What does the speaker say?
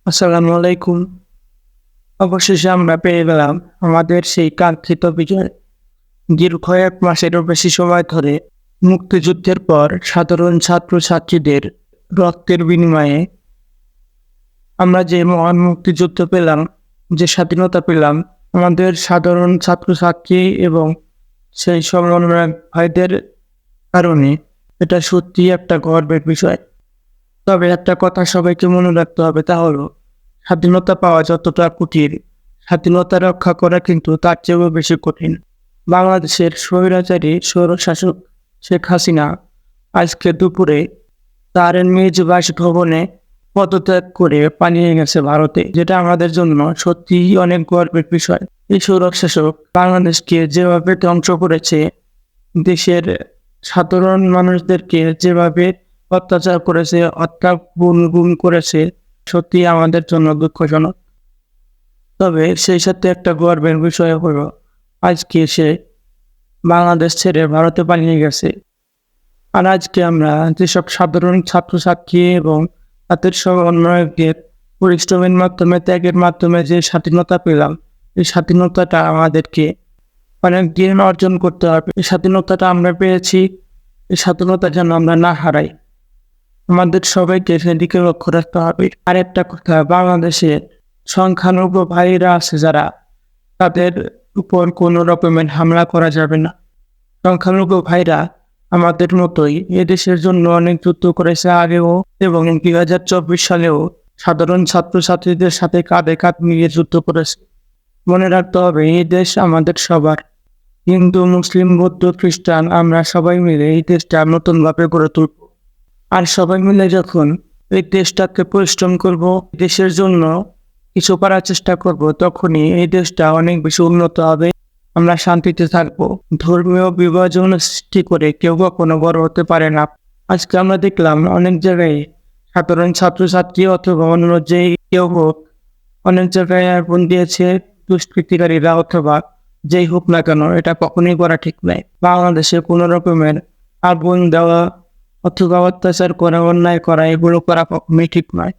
আসসালামু আলাইকুম। অবশেষে আমরা পেয়ে গেলাম আমাদের সেই কাঙ্ক্ষিত বিজয়। দীর্ঘ ১ মাসেরও বেশি সময় ধরে মুক্তিযুদ্ধের পর সাধারণ ছাত্রছাত্রীদের রক্তের বিনিময়ে আমরা যে মহান মুক্তিযুদ্ধ পেলাম, যে স্বাধীনতা পেলাম, আমাদের সাধারণ ছাত্রছাত্রী এবং সেই সমন্বয়ক ভাইদের কারণে এটা সত্যিই একটা গর্বের বিষয়। তবে একটা কথা সবাইকে মনে রাখতে হবে, তা হলো স্বাধীনতা পাওয়া যতটা কঠিন, স্বাধীনতা রক্ষা করা কিন্তু তার চেয়েও বেশি কঠিন। বাংলাদেশের স্বৈরাচারী স্বৈরশাসক শেখ হাসিনা আজকে দুপুরে তার নিজ বাসভবনে পদত্যাগ করে পালিয়ে গেছে ভারতে, যেটা আমাদের জন্য সত্যিই অনেক গর্বের বিষয়। এই স্বৈরশাসক বাংলাদেশকে যেভাবে ধ্বংস করেছে, দেশের সাধারণ মানুষদেরকে যেভাবে অত্যাচার করেছে, হত্যা গুম করেছে, সত্যি আমাদের জন্য দুঃখজনক। তবে সেই সাথে একটা গর্বের বিষয় হলো আজকে সে বাংলাদেশ ছেড়ে ভারতে পালিয়ে গেছে। আর আজকে আমরা যেসব সাধারণ ছাত্রছাত্রী এবং তাদের সমন্বয়কদের পরিশ্রমের মাধ্যমে, ত্যাগের মাধ্যমে যে স্বাধীনতা পেলাম, এই স্বাধীনতাটা আমাদেরকে অনেক দিন অর্জন করতে হবে। এই স্বাধীনতাটা আমরা পেয়েছি, এই স্বাধীনতা যেন আমরা না হারাই। আমাদের সবাইকে সেদিকে লক্ষ্য রাখতে হবে। আরেকটা কথা, বাংলাদেশে সংখ্যালঘু ভাইরা আছে যারা, তাদের উপর কোনো রকমের হামলা করা যাবে না। সংখ্যালঘু ভাইরা আমাদের মতোই এদেশের জন্য অনেক যুদ্ধ করেছে আগেও, এবং 2024 সালেও সাধারণ ছাত্রছাত্রীদের সাথে কাঁধে কাঁধ মিলিয়ে যুদ্ধ করেছে। মনে রাখতে হবে, এই দেশ আমাদের সবার। হিন্দু, মুসলিম, বৌদ্ধ, খ্রিস্টান, আমরা সবাই মিলে এই দেশটা নতুনভাবে গড়ে তুলব। আর সবাই মিলে যখন এই দেশটাকে পরিশ্রম করব, দেশের জন্য কিছু করার চেষ্টা করব, তখনই এই দেশটা অনেক বেশি উন্নত হবে। আমরা শান্তিতে থাকবো। ধর্মীয় বিভাজন সৃষ্টি করে কেউ কখনো বড় হতে পারে না। আজকে আমরা দেখলাম অনেক জায়গায় সাধারণ ছাত্রছাত্রী অথবা অন্য যেই কেউ হোক, অনেক জায়গায় আগুন দিয়েছে দুষ্কৃতিকারীরা, অথবা যেই হোক না কেন, এটা কখনোই করা ঠিক নয়। বাংলাদেশে কোনো রকমের আগুন দেওয়া অথবা অত্যাচার করা, অন্যায় করা, এগুলো করা কখনোই ঠিক নয়।